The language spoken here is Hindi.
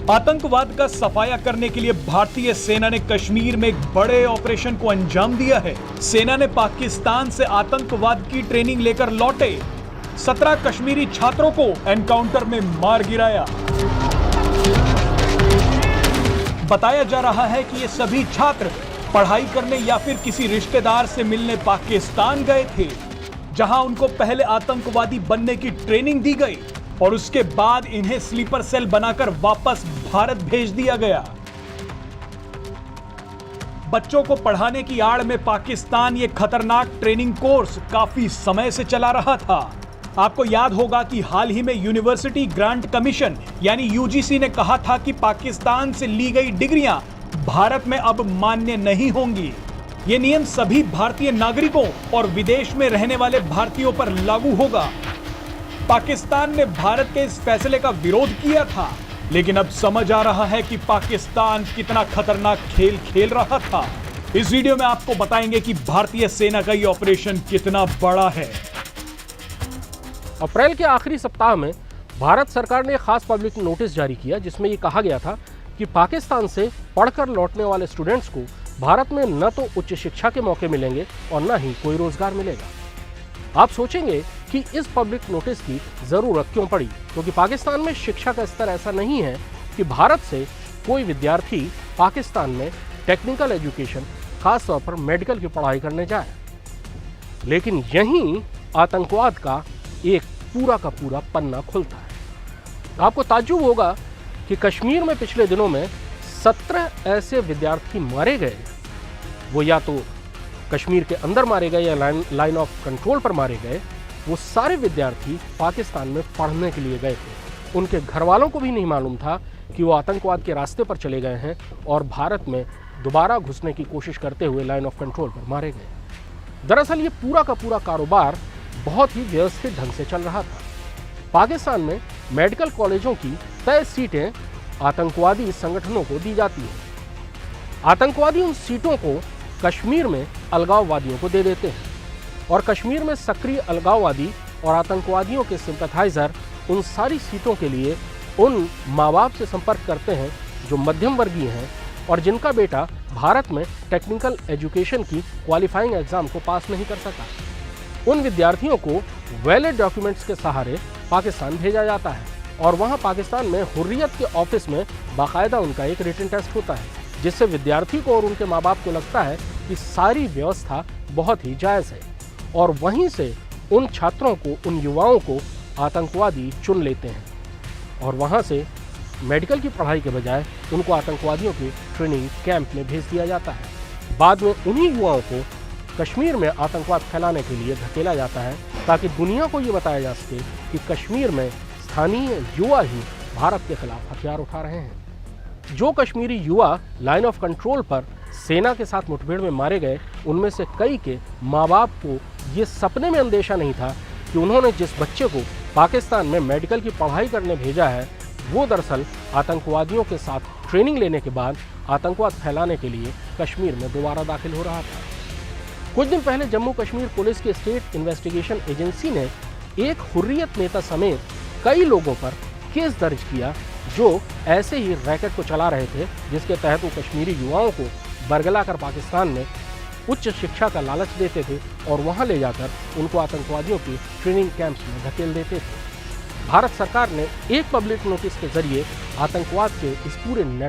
आतंकवाद का सफाया करने के लिए भारतीय सेना ने कश्मीर में एक बड़े ऑपरेशन को अंजाम दिया है। सेना ने पाकिस्तान से आतंकवाद की ट्रेनिंग लेकर लौटे 17 कश्मीरी छात्रों को एनकाउंटर में मार गिराया। बताया जा रहा है कि ये सभी छात्र पढ़ाई करने या फिर किसी रिश्तेदार से मिलने पाकिस्तान गए थे, जहां उनको पहले आतंकवादी बनने की ट्रेनिंग दी गई और उसके बाद इन्हें स्लीपर सेल बनाकर वापस भारत भेज दिया गया। बच्चों को पढ़ाने की आड़ में पाकिस्तान ये खतरनाक ट्रेनिंग कोर्स काफी समय से चला रहा था। आपको याद होगा कि हाल ही में यूनिवर्सिटी ग्रांट कमीशन यानी यूजीसी ने कहा था कि पाकिस्तान से ली गई डिग्रियां भारत में अब मान्य नहीं होंगी। ये नियम सभी भारतीय नागरिकों और विदेश में रहने वाले भारतीयों पर लागू होगा। पाकिस्तान ने भारत के इस फैसले का विरोध किया था, लेकिन अब समझ आ रहा है कि पाकिस्तान कितना खतरनाक खेल खेल रहा था। इस वीडियो में आपको बताएंगे कि भारतीय सेना का ये ऑपरेशन कितना बड़ा है। अप्रैल के आखिरी सप्ताह में भारत सरकार ने खास पब्लिक नोटिस जारी किया, जिसमें ये कहा गया था कि पाकिस्तान से पढ़कर लौटने वाले स्टूडेंट्स को भारत में न तो उच्च शिक्षा के मौके मिलेंगे और न ही कोई रोजगार मिलेगा। आप सोचेंगे कि इस पब्लिक नोटिस की जरूरत क्यों पड़ी, क्योंकि पाकिस्तान में शिक्षा का स्तर ऐसा नहीं है कि भारत से कोई विद्यार्थी पाकिस्तान में टेक्निकल एजुकेशन, खासतौर पर मेडिकल की पढ़ाई करने जाए। लेकिन यहीं आतंकवाद का एक पूरा का पूरा पन्ना खुलता है। आपको ताज्जुब होगा कि कश्मीर में पिछले दिनों में 17 ऐसे विद्यार्थी मारे गए। वो या तो कश्मीर के अंदर मारे गए या लाइन ऑफ कंट्रोल पर मारे गए। वो सारे विद्यार्थी पाकिस्तान में पढ़ने के लिए गए थे। उनके घर वालों को भी नहीं मालूम था कि वो आतंकवाद के रास्ते पर चले गए हैं और भारत में दोबारा घुसने की कोशिश करते हुए लाइन ऑफ कंट्रोल पर मारे गए। दरअसल ये पूरा का पूरा कारोबार बहुत ही व्यवस्थित ढंग से चल रहा था। पाकिस्तान में मेडिकल कॉलेजों की तय सीटें आतंकवादी संगठनों को दी जाती हैं। आतंकवादी उन सीटों को कश्मीर में अलगाववादियों को दे देते हैं और कश्मीर में सक्रिय अलगाववादी और आतंकवादियों के सिंपैथाइजर उन सारी सीटों के लिए उन माँ बाप से संपर्क करते हैं जो मध्यम वर्गीय हैं और जिनका बेटा भारत में टेक्निकल एजुकेशन की क्वालिफाइंग एग्जाम को पास नहीं कर सका। उन विद्यार्थियों को वैलिड डॉक्यूमेंट्स के सहारे पाकिस्तान भेजा जाता है और वहाँ पाकिस्तान में हुर्रियत के ऑफिस में बाकायदा उनका एक रिटन टेस्ट होता है, जिससे विद्यार्थी को और उनके माँ बाप को लगता है कि सारी व्यवस्था बहुत ही जायज़ है और वहीं से उन छात्रों को, उन युवाओं को आतंकवादी चुन लेते हैं और वहाँ से मेडिकल की पढ़ाई के बजाय उनको आतंकवादियों के ट्रेनिंग कैंप में भेज दिया जाता है। बाद में उन्हीं युवाओं को कश्मीर में आतंकवाद फैलाने के लिए धकेला जाता है ताकि दुनिया को ये बताया जा सके कि कश्मीर में स्थानीय युवा ही भारत के खिलाफ हथियार उठा रहे हैं। जो कश्मीरी युवा लाइन ऑफ कंट्रोल पर सेना के साथ मुठभेड़ में मारे गए, उनमें से कई के माँ बाप को ये सपने में अंदेशा नहीं था कि उन्होंने जिस बच्चे को पाकिस्तान में मेडिकल की पढ़ाई करने भेजा है, वो दरअसल आतंकवादियों के साथ ट्रेनिंग लेने के बाद आतंकवाद फैलाने के लिए कश्मीर में दोबारा दाखिल हो रहा था। कुछ दिन पहले जम्मू कश्मीर पुलिस की स्टेट इन्वेस्टिगेशन एजेंसी ने एक हुर्रियत नेता समेत कई लोगों पर केस दर्ज किया जो ऐसे ही रैकेट को चला रहे थे, जिसके तहत वो कश्मीरी युवाओं को बरगला कर पाकिस्तान में उच्च शिक्षा का लालच देते थे और वहां ले जाकर उनको आतंकवादियों की ट्रेनिंग कैंप्स में धकेल देते थे। भारत सरकार ने एक पब्लिक नोटिस के जरिए आतंकवाद के इस पूरे नेटवर्क